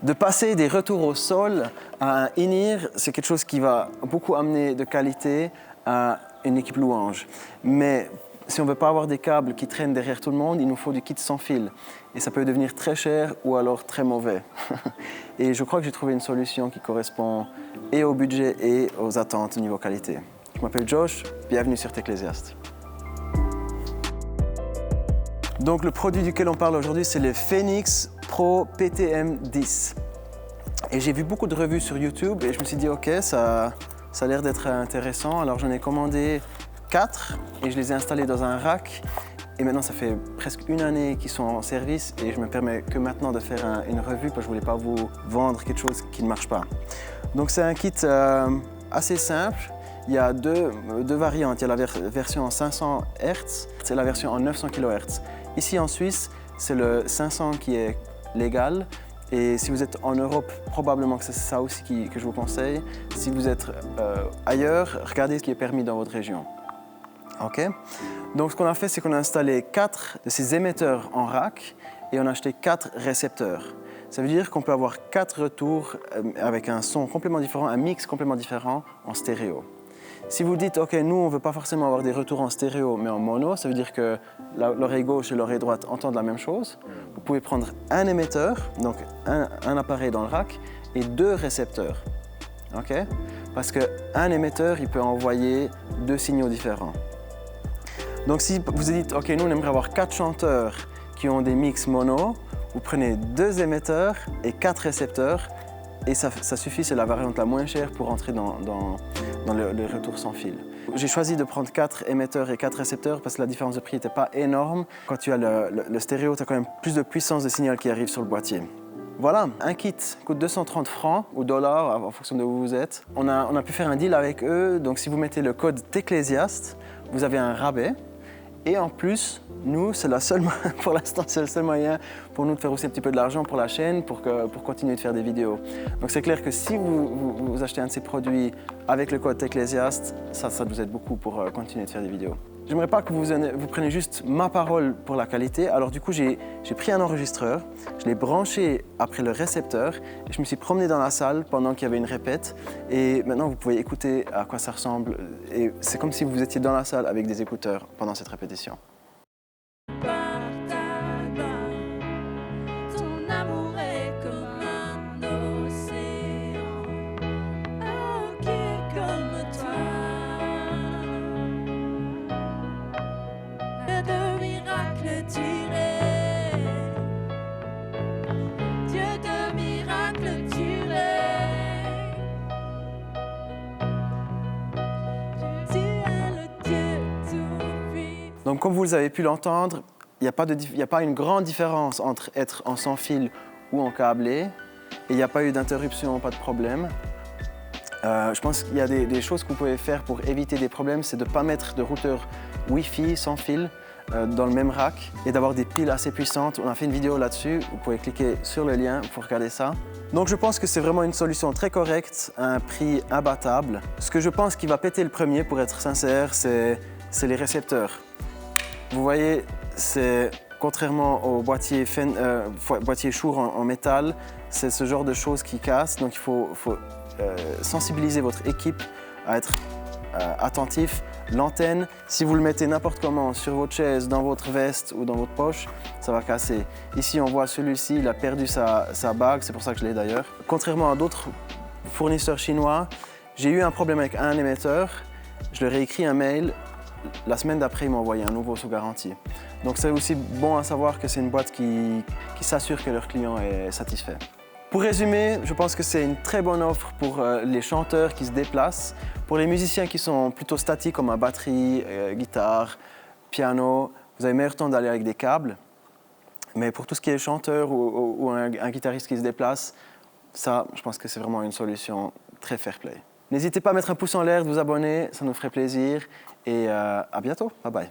De passer des retours au sol à un in-ear, c'est quelque chose qui va beaucoup amener de qualité à une équipe louange. Mais si on ne veut pas avoir des câbles qui traînent derrière tout le monde, il nous faut du kit sans fil. Et ça peut devenir très cher ou alors très mauvais. Et je crois que j'ai trouvé une solution qui correspond et au budget et aux attentes au niveau qualité. Je m'appelle Josh, bienvenue sur Techlésiaste. Donc le produit duquel on parle aujourd'hui, c'est le Phoenix Pro PTM 10. Et j'ai vu beaucoup de revues sur YouTube et je me suis dit, ok, ça a l'air d'être intéressant. Alors j'en ai commandé 4 et je les ai installés dans un rack. Et maintenant, ça fait presque une année qu'ils sont en service et je me permets que maintenant de faire une revue parce que je ne voulais pas vous vendre quelque chose qui ne marche pas. Donc c'est un kit assez simple. Il y a deux variantes. Il y a la version en 500 Hz et la version en 900 kHz. Ici en Suisse, c'est le 500 qui est légal. Et si vous êtes en Europe, probablement que c'est ça aussi que je vous conseille. Si vous êtes ailleurs, regardez ce qui est permis dans votre région. OK. Donc ce qu'on a fait, c'est qu'on a installé 4 de ces émetteurs en rack et on a acheté 4 récepteurs. Ça veut dire qu'on peut avoir 4 retours avec un son complètement différent, un mix complètement différent en stéréo. Si vous dites, OK, nous, on ne veut pas forcément avoir des retours en stéréo, mais en mono, ça veut dire que l'oreille gauche et l'oreille droite entendent la même chose. Vous pouvez prendre un émetteur, donc un appareil dans le rack, et 2 récepteurs. OK? Parce qu'un émetteur, il peut envoyer 2 signaux différents. Donc si vous dites, OK, nous, on aimerait avoir 4 chanteurs qui ont des mix mono, vous prenez 2 émetteurs et 4 récepteurs, et ça suffit, c'est la variante la moins chère pour entrer dans le retour sans fil. J'ai choisi de prendre 4 émetteurs et 4 récepteurs parce que la différence de prix n'était pas énorme. Quand tu as le stéréo, tu as quand même plus de puissance de signal qui arrive sur le boîtier. Voilà, un kit coûte 230 francs ou dollars en fonction de où vous êtes. On a pu faire un deal avec eux, donc si vous mettez le code Techlésiaste, vous avez un rabais. Et en plus, nous, pour l'instant, c'est le seul moyen pour nous de faire aussi un petit peu de l'argent pour la chaîne, pour continuer de faire des vidéos. Donc c'est clair que si vous achetez un de ces produits avec le code Techlésiaste, ça vous aide beaucoup pour continuer de faire des vidéos. J'aimerais pas que vous preniez juste ma parole pour la qualité. Alors du coup, j'ai pris un enregistreur, je l'ai branché après le récepteur et je me suis promené dans la salle pendant qu'il y avait une répète. Et maintenant, vous pouvez écouter à quoi ça ressemble. Et c'est comme si vous étiez dans la salle avec des écouteurs pendant cette répétition. Donc comme vous avez pu l'entendre, il n'y a pas une grande différence entre être en sans fil ou en câblé. Et il n'y a pas eu d'interruption, pas de problème. Je pense qu'il y a des choses que vous pouvez faire pour éviter des problèmes, c'est de ne pas mettre de routeur Wi-Fi sans fil dans le même rack et d'avoir des piles assez puissantes. On a fait une vidéo là-dessus, vous pouvez cliquer sur le lien pour regarder ça. Donc je pense que c'est vraiment une solution très correcte, à un prix imbattable. Ce que je pense qui va péter le premier, pour être sincère, c'est les récepteurs. Vous voyez, c'est contrairement au boîtier Shure en métal, c'est ce genre de choses qui cassent. Donc il faut sensibiliser votre équipe à être attentif. L'antenne, si vous le mettez n'importe comment sur votre chaise, dans votre veste ou dans votre poche, ça va casser. Ici, on voit celui-ci, il a perdu sa bague, c'est pour ça que je l'ai d'ailleurs. Contrairement à d'autres fournisseurs chinois, j'ai eu un problème avec un émetteur, je leur ai écrit un mail. La semaine d'après, ils m'ont envoyé un nouveau sous garantie. Donc c'est aussi bon à savoir que c'est une boîte qui s'assure que leur client est satisfait. Pour résumer, je pense que c'est une très bonne offre pour les chanteurs qui se déplacent. Pour les musiciens qui sont plutôt statiques comme la batterie, guitare, piano, vous avez meilleur temps d'aller avec des câbles. Mais pour tout ce qui est chanteur ou un guitariste qui se déplace, ça, je pense que c'est vraiment une solution très fair-play. N'hésitez pas à mettre un pouce en l'air, de vous abonner, ça nous ferait plaisir. Et à bientôt. Bye bye.